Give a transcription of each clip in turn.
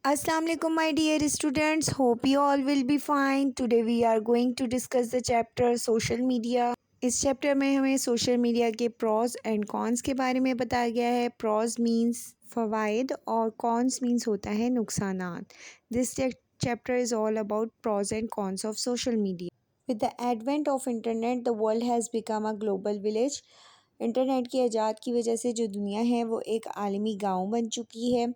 Assalamu alaikum my dear students, hope you all will be fine. Today we are going to discuss the chapter social media. اس chapter میں ہمیں social media کے pros and cons کے بارے میں بتایا گیا ہے. پروز مینس فوائد اور کونس مینس ہوتا ہے نقصانات. This chapter is all about pros and cons of social media. With the advent of internet, the world has become a global village. Internet کی ایجاد کی وجہ سے جو دنیا ہے وہ ایک عالمی گاؤں بن چکی ہے.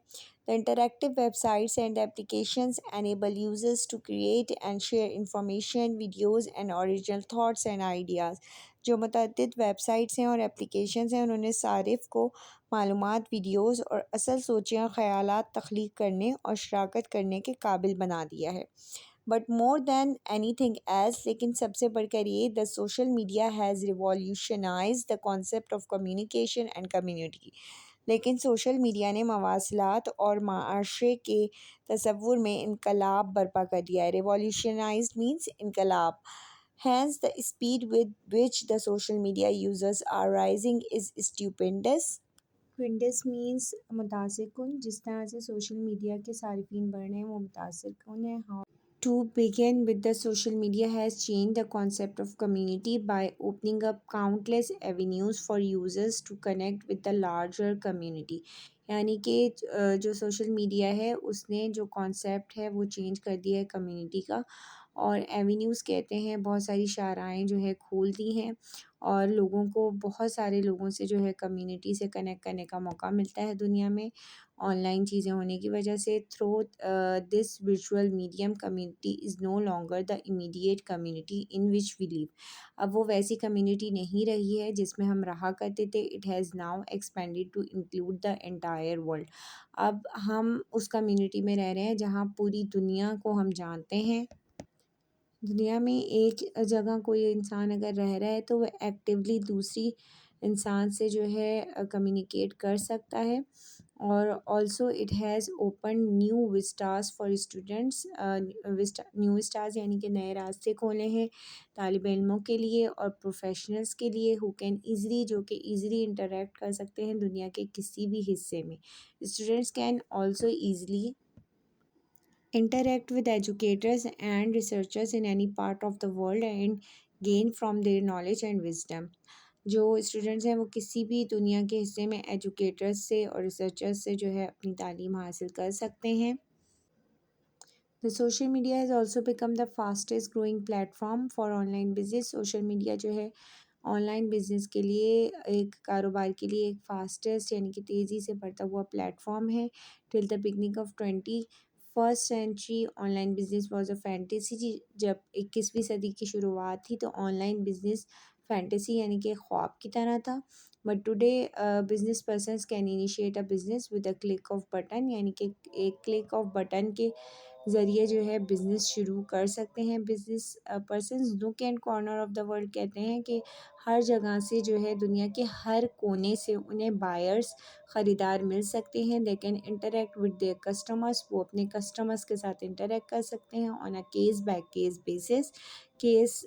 The interactive websites and applications enable users to create and share information, videos and original thoughts and ideas. جو متعدد ویب سائٹس ہیں اور اپلیکیشنز ہیں انہوں نے صارف کو معلومات، ویڈیوز اور اصل سوچیں اور خیالات تخلیق کرنے اور شراکت کرنے کے قابل بنا دیا ہے. But more than anything else, لیکن سب سے بڑھ کر یہ the social media has revolutionized the concept of communication and community. لیکن سوشل میڈیا نے مواصلات اور معاشرے کے تصور میں انقلاب برپا کر دیا ہے. ریولیوشنائز مینس انقلاب. Hence, the speed with which the social media users are rising is stupendous. Stupendous means متاثر کن. جس طرح سے سوشل میڈیا کے صارفین بڑھ رہے ہیں وہ متاثر کن ہیں. To begin with, the social media has changed the concept of community by opening up countless avenues for users to connect with the larger community. یعنی کہ جو سوشل میڈیا ہے اس نے جو کانسیپٹ ہے وہ چینج کر دیا ہے کمیونٹی کا، اور ایونیوز کہتے ہیں بہت ساری شاہراہیں جو ہے کھول دی ہیں اور لوگوں کو بہت سارے لوگوں سے جو ہے کمیونٹی سے کنیکٹ کرنے کا موقع ملتا ہے دنیا میں آن لائن چیزیں ہونے کی وجہ سے. Through this visual medium community is no longer the immediate community in which we live. اب وہ ویسی کمیونٹی نہیں رہی ہے جس میں ہم رہا کرتے تھے. It has now expanded to include the entire world. اب ہم اس کمیونٹی میں رہ رہے ہیں جہاں پوری دنیا کو ہم جانتے ہیں. دنیا میں ایک جگہ کوئی انسان اگر رہ رہا ہے تو وہ ایکٹیولی دوسری انسان سے جو ہے کمیونیکیٹ کر سکتا ہے. اور also it has open new vistas for students. New vistas یعنی کہ نئے راستے کھولے ہیں طالب علموں کے لیے اور پروفیشنلز کے لیے ہو کین ایزلی جو کہ ایزلی انٹریکٹ کر سکتے ہیں دنیا کے کسی بھی حصے میں. Students can also easily interact with educators and researchers in any part of the world and gain from their knowledge and wisdom. جو اسٹوڈنٹس ہیں وہ کسی بھی دنیا کے حصے میں ایجوکیٹرز سے اور ریسرچرز سے جو ہے اپنی تعلیم حاصل کر سکتے ہیں. The social media has also become the fastest growing platform for online business. Social media جو ہے آن لائن بزنس کے لیے ایک کاروبار کے لیے ایک فاسٹسٹ یعنی کہ تیزی سے بڑھتا ہوا پلیٹ فارم ہے. Till the beginning of 21st century online business was a fantasy. جب 21ویں صدی کی شروعات تھی تو آن لائن بزنس فینٹیسی یعنی کہ خواب کی طرح تھا. But today business persons can initiate a business with a click of button. یعنی کہ ایک کلک آف بٹن کے ذریعے جو ہے بزنس شروع کر سکتے ہیں. Business persons nook and corner of the world کہتے ہیں کہ ہر جگہ سے جو ہے دنیا کے ہر کونے سے انہیں بائرس خریدار مل سکتے ہیں. They can interact with their customers. وہ اپنے کسٹمرس کے ساتھ انٹریکٹ کر سکتے ہیں on a case by case basis. Case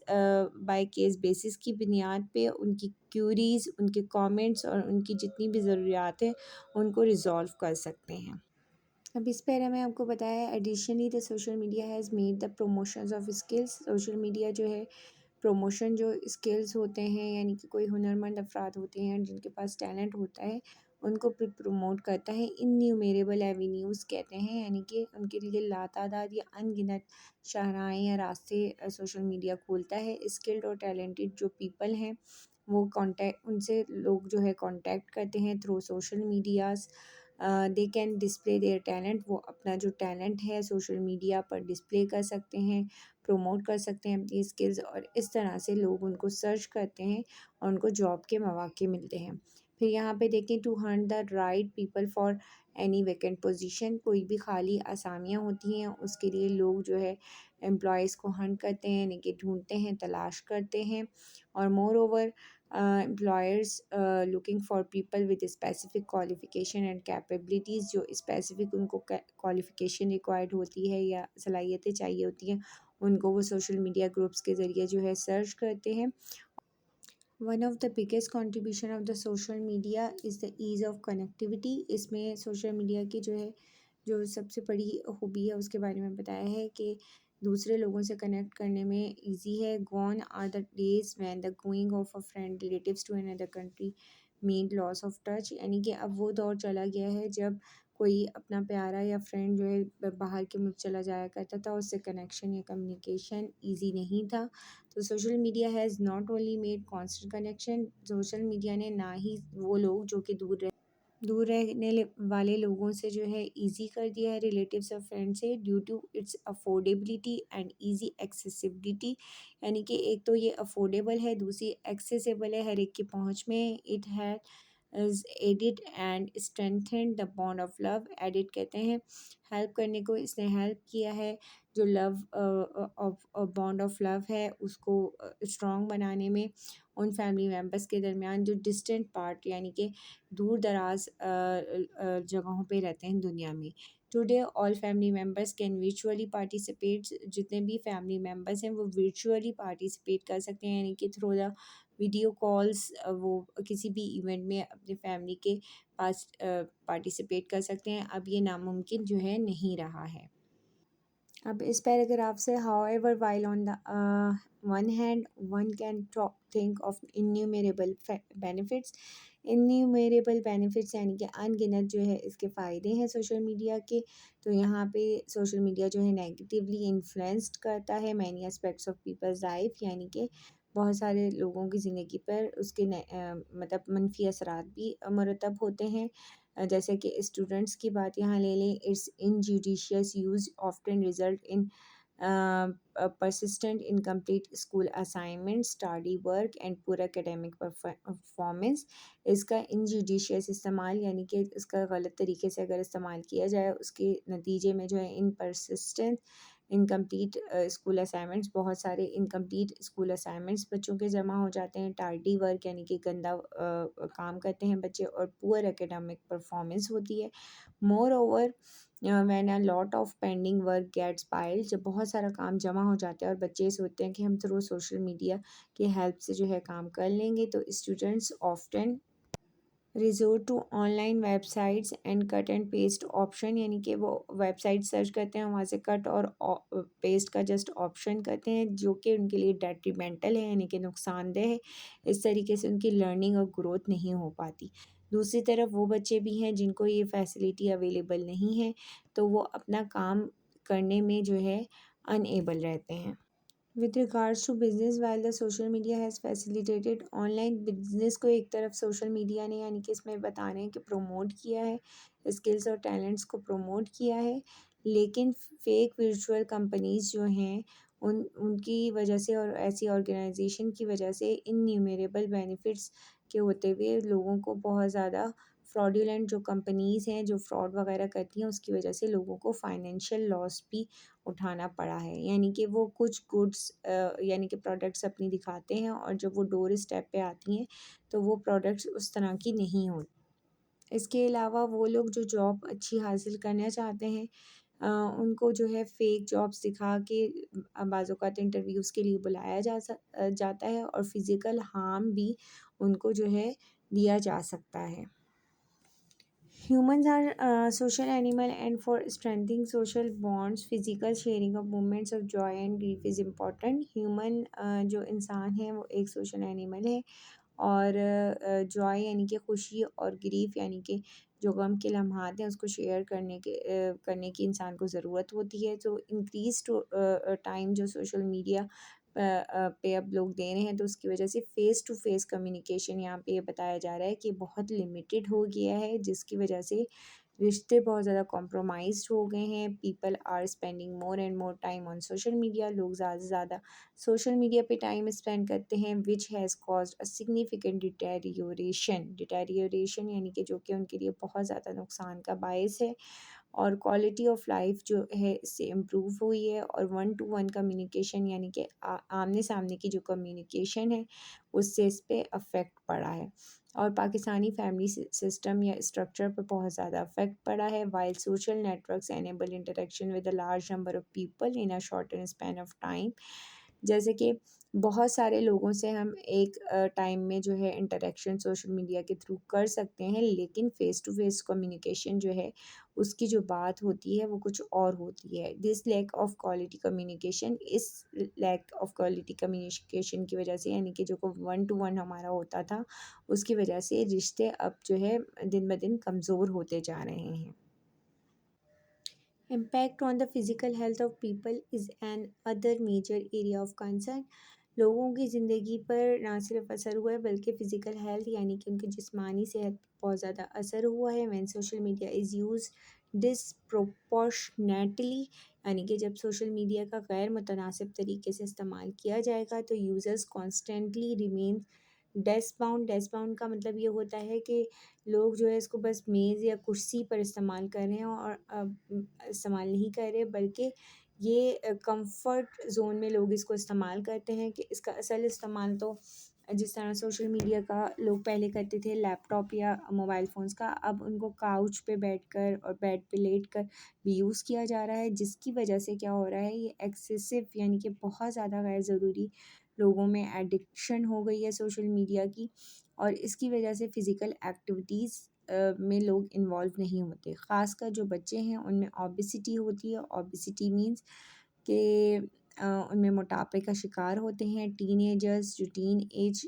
by case basis کی بنیاد پہ ان کی کیوریز، ان کے کامنٹس اور ان کی جتنی بھی ضروریات ہیں ان کو ریزالو کر سکتے ہیں. اب اس پیرے میں آپ کو بتایا ہے additionally the social media has made the promotions of skills. Social media جو ہے پروموشن جو اسکلز ہوتے ہیں یعنی کہ کوئی ہنرمند افراد ہوتے ہیں جن کے پاس ٹیلنٹ ہوتا ہے ان کو پھر پروموٹ کرتا ہے. انیومیریبل ایونیوز کہتے ہیں یعنی کہ ان کے لیے لاتعداد یا ان گنت شاہراہیں یا راستے سوشل میڈیا کھولتا ہے. اسکلڈ اور ٹیلنٹڈ جو پیپل ہیں وہ ان سے لوگ جو ہے کانٹیکٹ کرتے ہیں through social medias. They can display their talent. وہ اپنا جو ٹیلنٹ ہے سوشل میڈیا پر ڈسپلے کر سکتے ہیں، پروموٹ کر سکتے ہیں اپنی اسکلز، اور اس طرح سے لوگ ان کو سرچ کرتے ہیں اور ان کو جاب کے مواقع ملتے ہیں. پھر یہاں پہ دیکھیں to hunt the right people for any vacant position. کوئی بھی خالی آسامیاں ہوتی ہیں اس کے لیے لوگ جو ہے امپلائیز کو ہنٹ کرتے ہیں یعنی کہ ڈھونڈتے ہیں، تلاش کرتے ہیں. اور مور over employers looking for people with specific qualification and capabilities. جو اسپیسیفک ان کو qualification required ہوتی ہے یا صلاحیتیں چاہیے ہوتی ہیں ان کو وہ سوشل میڈیا گروپس کے ذریعے جو ہے سرچ کرتے ہیں. One of the biggest contribution of the social media is the ease of connectivity. اس میں سوشل میڈیا کی جو ہے جو سب سے بڑی خوبی ہے اس کے بارے میں بتایا ہے کہ دوسرے لوگوں سے کنیکٹ کرنے میں ایزی ہے. Gone are the days when the going of a friend relatives to another country meant loss of touch. یعنی کہ اب وہ دور چلا گیا ہے جب کوئی اپنا پیارا یا فرینڈ جو ہے باہر کے ملک چلا جایا کرتا تھا، اس سے کنیکشن یا کمیونیکیشن ایزی نہیں تھا. تو social media has not only made constant connection, social media نے نہ ہی وہ لوگ جو کہ دور رہنے والے لوگوں سے جو ہے ایزی کر دیا ہے، ریلیٹیوس اور فرینڈ سے، due to its affordability and easy accessibility. یعنی کہ ایک تو یہ افورڈیبل ہے، دوسری ایکسیسیبل ہے، ہر ایک کی پہنچ میں. It has added and strengthened the bond of love. Added کہتے ہیں ہیلپ کرنے کو، اس نے ہیلپ کیا ہے جو لو بانڈ آف لو ہے اس کو اسٹرانگ بنانے میں ان فیملی ممبرس کے درمیان جو ڈسٹینٹ پارٹ یعنی کہ دور دراز جگہوں پہ رہتے ہیں دنیا میں. Today all family members can virtually participate. جتنے بھی فیملی ممبرس ہیں وہ ورچولی پارٹیسپیٹ کر سکتے ہیں، یعنی کہ تھرو دا ویڈیو کالس وہ کسی بھی ایونٹ میں اپنے فیملی کے پاس پارٹیسپیٹ کر سکتے ہیں. اب یہ ناممکن جو ہے نہیں رہا ہے. اب اس پیراگراف سے however while on the one hand one can think of innumerable benefits. Innumerable benefits یعنی کہ ان گنت جو ہے اس کے فائدے ہیں سوشل میڈیا کے. تو یہاں پہ سوشل میڈیا جو ہے نیگیٹیولی انفلوئنسڈ کرتا ہے many aspects of people's life, یعنی کہ بہت سارے لوگوں کی زندگی پر اس کے مطلب منفی اثرات بھی مرتب ہوتے ہیں. جیسے کہ اسٹوڈنٹس کی بات یہاں لے لیں. It's injudicious use often result in persistent incomplete school assignments, tardy work and poor academic performance. اس کا انجوڈیشیس استعمال یعنی کہ اس کا غلط طریقے سے اگر استعمال کیا جائے اس کے نتیجے میں جو ہے ان persistent انکمپلیٹ اسکول اسائنمنٹس، بہت سے انکمپلیٹ اسکول اسائنمنٹس بچوں کے جمع ہو جاتے ہیں. ٹارڈی ورک یعنی کہ گندا کام کرتے ہیں بچے، اور پور اکیڈمک پرفارمنس ہوتی ہے. Moreover when a lot of pending work gets piled, جب بہت سارا کام جمع ہو جاتا ہے اور بچے سوچتے ہیں کہ ہم تھرو سوشل میڈیا کی ہیلپ سے جو ہے کام کر لیں گے، تو students often resort to online websites and cut and paste option. یعنی کہ وہ ویب سائٹ سرچ کرتے ہیں، وہاں سے کٹ اور پیسٹ کا جسٹ آپشن کرتے ہیں، جو کہ ان کے لیے ڈیٹریمنٹل ہے یعنی کہ نقصان دہ ہے. اس طریقے سے ان کی لرننگ اور گروتھ نہیں ہو پاتی. دوسری طرف وہ بچے بھی ہیں جن کو یہ فیسلٹی اویلیبل نہیں ہے، تو وہ اپنا کام کرنے میں جو ہے انیبل رہتے ہیں. With regards to business, while the social media has facilitated online business کو ایک طرف سوشل میڈیا نے یعنی کہ اس میں بتانے کہ پروموٹ کیا ہے، اسکلز اور ٹیلنٹس کو پروموٹ کیا ہے، لیکن فیک ورچوئل کمپنیز جو ہیں ان کی وجہ سے اور ایسی آرگنائزیشن کی وجہ سے انیومیریبل بینیفٹس کے ہوتے ہوئے لوگوں کو بہت زیادہ فراڈیولنٹ جو کمپنیز ہیں جو فراڈ وغیرہ کرتی ہیں اس کی وجہ سے لوگوں کو فائنینشیل لاس بھی اٹھانا پڑا ہے. یعنی کہ وہ کچھ گڈس یعنی کہ پروڈکٹس اپنی دکھاتے ہیں اور جب وہ ڈور اسٹیپ پہ آتی ہیں تو وہ پروڈکٹس اس طرح کی نہیں ہوتی. اس کے علاوہ وہ لوگ جو جاب اچھی حاصل کرنا چاہتے ہیں ان کو جو ہے فیک جابس دکھا کے بعض اوقات انٹرویوز کے لیے بلایا جاتا ہے اور فزیکل ہارم بھی ان کو جو ہے دیا جا سکتا ہے. Humans are social animal, and for strengthening social bonds, physical sharing of moments of joy and grief is important. Human جو انسان ہے وہ ایک سوشل اینیمل ہے، اور جوائے یعنی کہ خوشی اور گریف یعنی کہ جو غم کے لمحات ہیں اس کو شیئر کرنے کی انسان کو ضرورت ہوتی ہے. تو انکریز ٹائم جو سوشل میڈیا پہ اب لوگ دے رہے ہیں تو اس کی وجہ سے فیس ٹو فیس کمیونیکیشن یہاں پہ یہ بتایا جا رہا ہے کہ بہت لمیٹیڈ ہو گیا ہے، جس کی وجہ سے رشتے بہت زیادہ کمپرومائزڈ ہو گئے ہیں. People are spending more and more time on social media. لوگ زیادہ سے زیادہ سوشل میڈیا پہ ٹائم اسپینڈ کرتے ہیں، which has caused a significant deterioration یعنی کہ جو کہ ان کے لیے بہت زیادہ نقصان کا باعث ہے. اور کوالٹی آف لائف جو ہے اس سے امپروو ہوئی ہے، اور ون ٹو ون کمیونیکیشن یعنی کہ آمنے سامنے کی جو کمیونیکیشن ہے اس سے اس پہ افیکٹ پڑا ہے. اور پاکستانی فیملی سسٹم یا اسٹرکچر پہ بہت زیادہ افیکٹ پڑا ہے. While social networks enable interaction with a large number of people in a shorten span of time. جیسے کہ بہت سارے لوگوں سے ہم ایک ٹائم میں جو ہے انٹریکشن سوشل میڈیا کے تھرو کر سکتے ہیں، لیکن فیس ٹو فیس کمیونیکیشن جو ہے اس کی جو بات ہوتی ہے وہ کچھ اور ہوتی ہے. This lack of quality communication, اس لیک آف کوالٹی کمیونیکیشن کی وجہ سے، یعنی کہ جو 1 to 1 ہمارا ہوتا تھا، اس کی وجہ سے رشتے اب جو ہے دن بدن کمزور ہوتے جا رہے ہیں. Impact on the physical health of people is an other major area of concern. لوگوں کی زندگی پر نہ صرف اثر ہوا ہے بلکہ فزیکل ہیلتھ یعنی کہ ان کی جسمانی صحت پر بہت زیادہ اثر ہوا ہے. when social media is used disproportionately، یعنی کہ جب سوشل میڈیا کا غیر متناسب طریقے سے استعمال کیا جائے گا تو users constantly remain desk bound کا مطلب یہ ہوتا ہے کہ لوگ جو ہے اس کو بس میز یا کرسی پر استعمال کر رہے ہیں اور استعمال نہیں کر رہے، بلکہ یہ کمفرٹ زون میں لوگ اس کو استعمال کرتے ہیں. کہ اس کا اصل استعمال تو جس طرح سوشل میڈیا کا لوگ پہلے کرتے تھے لیپ ٹاپ یا موبائل فونز کا، اب ان کو کاؤچ پہ بیٹھ کر اور بیڈ پہ لیٹ کر بھی یوز کیا جا رہا ہے، جس کی وجہ سے کیا ہو رہا ہے، یہ ایکسیسو یعنی کہ بہت زیادہ غیر ضروری لوگوں میں ایڈکشن ہو گئی ہے سوشل میڈیا کی، اور اس کی وجہ سے فزیکل ایکٹیویٹیز میں لوگ انوالو نہیں ہوتے. خاص کر جو بچے ہیں ان میں اوبیسٹی ہوتی ہے. اوبیسٹی مینس کہ ان میں موٹاپے کا شکار ہوتے ہیں. ٹین ایجرز جو ٹین ایج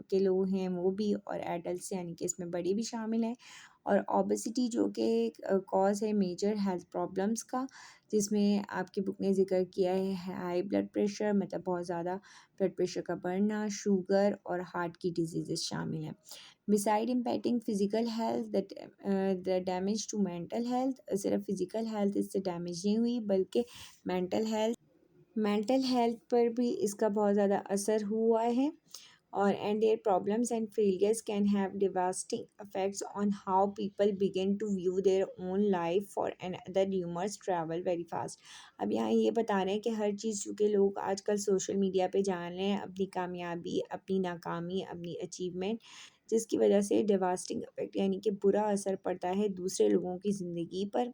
کے لوگ ہیں وہ بھی، اور ایڈلٹس یعنی کہ اس میں بڑے بھی شامل ہیں. اور اوبیسٹی جو کہ کاز ہے میجر ہیلتھ پرابلمس کا، جس میں آپ کی بک نے ذکر کیا ہے ہائی بلڈ پریشر، مطلب بہت زیادہ بلڈ پریشر کا بڑھنا، شوگر اور ہارٹ کی ڈیزیزز شامل ہیں. beside impacting physical health that the damage to mental health، صرف فزیکل ہیلتھ اس سے ڈیمیج نہیں ہوئی بلکہ مینٹل ہیلتھ پر بھی اس کا بہت زیادہ اثر ہوا ہے. اور and their problems and failures can have devastating effects on how people begin to view their own life. For another rumors travel very fast. اب یہاں یہ بتا رہے ہیں کہ ہر چیز چونکہ لوگ آج کل سوشل میڈیا پہ جان رہے ہیں، اپنی کامیابی، اپنی ناکامی، اپنی اچیومنٹ، جس کی وجہ سے ڈیواسٹنگ افیکٹ یعنی کہ برا اثر پڑتا ہے دوسرے لوگوں کی زندگی پر.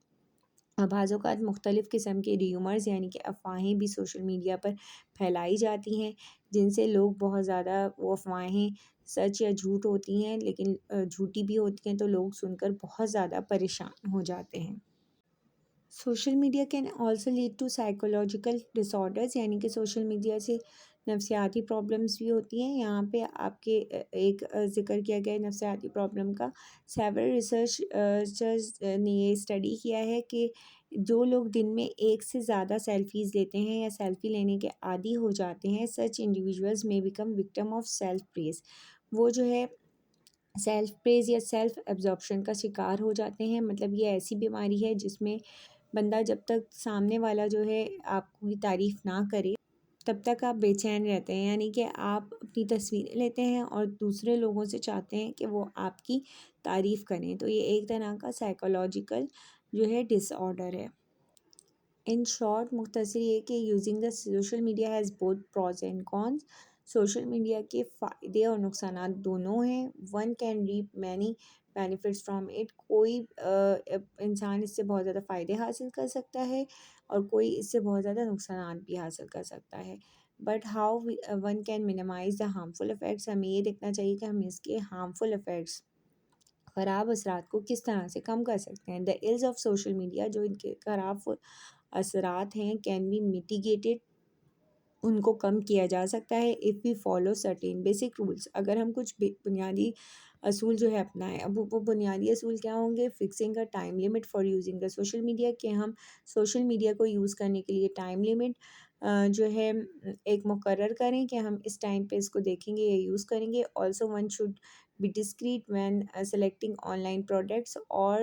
بعض اوقات مختلف قسم کے ریومرز یعنی کہ افواہیں بھی سوشل میڈیا پر پھیلائی جاتی ہیں، جن سے لوگ بہت زیادہ، وہ افواہیں سچ یا جھوٹ ہوتی ہیں لیکن جھوٹی بھی ہوتی ہیں تو لوگ سن کر بہت زیادہ پریشان ہو جاتے ہیں. Social media can also lead to psychological disorders, یعنی کہ سوشل میڈیا سے نفسیاتی پرابلمس بھی ہوتی ہیں. یہاں پہ آپ کے ایک ذکر کیا گیا ہے نفسیاتی پرابلم کا. سیورل ریسرچرز نے یہ اسٹڈی کیا ہے کہ جو لوگ دن میں ایک سے زیادہ سیلفیز لیتے ہیں یا سیلفی لینے کے عادی ہو جاتے ہیں، سچ انڈیویژولز میں بیکم وکٹم آف سیلف پریز، وہ جو ہے سیلف پریز یا سیلف ایبزارپشن کا شکار ہو جاتے ہیں. مطلب یہ ایسی بیماری ہے جس میں بندہ جب تک سامنے والا جو ہے آپ کی تعریف نہ کرے تب تک آپ بے چین رہتے ہیں، یعنی کہ آپ اپنی تصویریں لیتے ہیں اور دوسرے لوگوں سے چاہتے ہیں کہ وہ آپ کی تعریف کریں. تو یہ ایک طرح کا سائیکولوجیکل جو ہے ڈس آرڈر ہے. ان شارٹ، مختصر یہ کہ using the social media has both pros and cons, social media کے فائدے اور نقصانات دونوں ہیں. One can reap many benefits from it, کوئی انسان اس سے بہت زیادہ فائدے حاصل کر سکتا ہے اور کوئی اس سے بہت زیادہ نقصانات بھی حاصل کر سکتا ہے. But how one can minimise the harmful effects, ہمیں یہ دیکھنا چاہیے کہ ہم اس کے ہارمفل افیکٹس، خراب اثرات کو کس طرح سے کم کر سکتے ہیں. دا ایلز آف سوشل میڈیا، جو ان کے خراب اثرات ہیں، کین بی میٹیگیٹڈ، ان کو کم کیا جا سکتا ہے. If we follow certain basic rules, اگر ہم کچھ بنیادی اصول جو ہے اپنائیں. اب وہ بنیادی اصول کیا ہوں گے؟ Fixing a time limit for using the social media, کہ ہم سوشل میڈیا کو یوز کرنے کے لیے ٹائم لمٹ جو ہے ایک مقرر کریں کہ ہم اس ٹائم پہ اس کو دیکھیں گے یا یوز کریں گے. Also one should be discreet when selecting online products, اور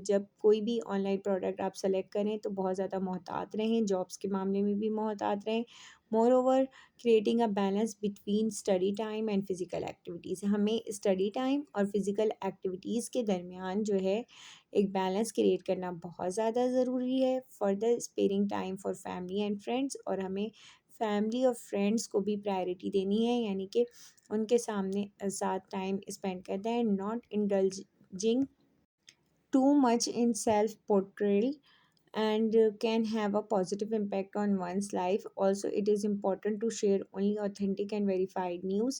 جب کوئی بھی آن لائن پروڈکٹ آپ سلیکٹ کریں تو بہت زیادہ محتاط رہیں، جابس کے معاملے میں بھی محتاط رہیں. مور over creating a balance between study time and physical activities, ہمیں اسٹڈی ٹائم اور فزیکل ایکٹیویٹیز کے درمیان جو ہے ایک بیلنس کریٹ کرنا بہت زیادہ ضروری ہے. Further sparing time for family and friends, اور ہمیں فیملی اور فرینڈس کو بھی پرائرٹی دینی ہے، یعنی کہ ان کے ساتھ ٹائم اسپینڈ کرتا ہے. Not indulging too much in self portrayal, and can have a positive impact on one's life. Also, it is important to share only authentic and verified news,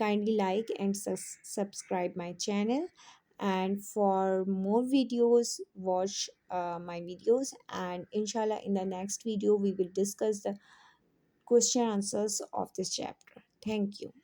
Kindly like and subscribe my channel, and for more videos watch my videos, and inshallah in the next video we will discuss the question answers of this chapter. Thank you.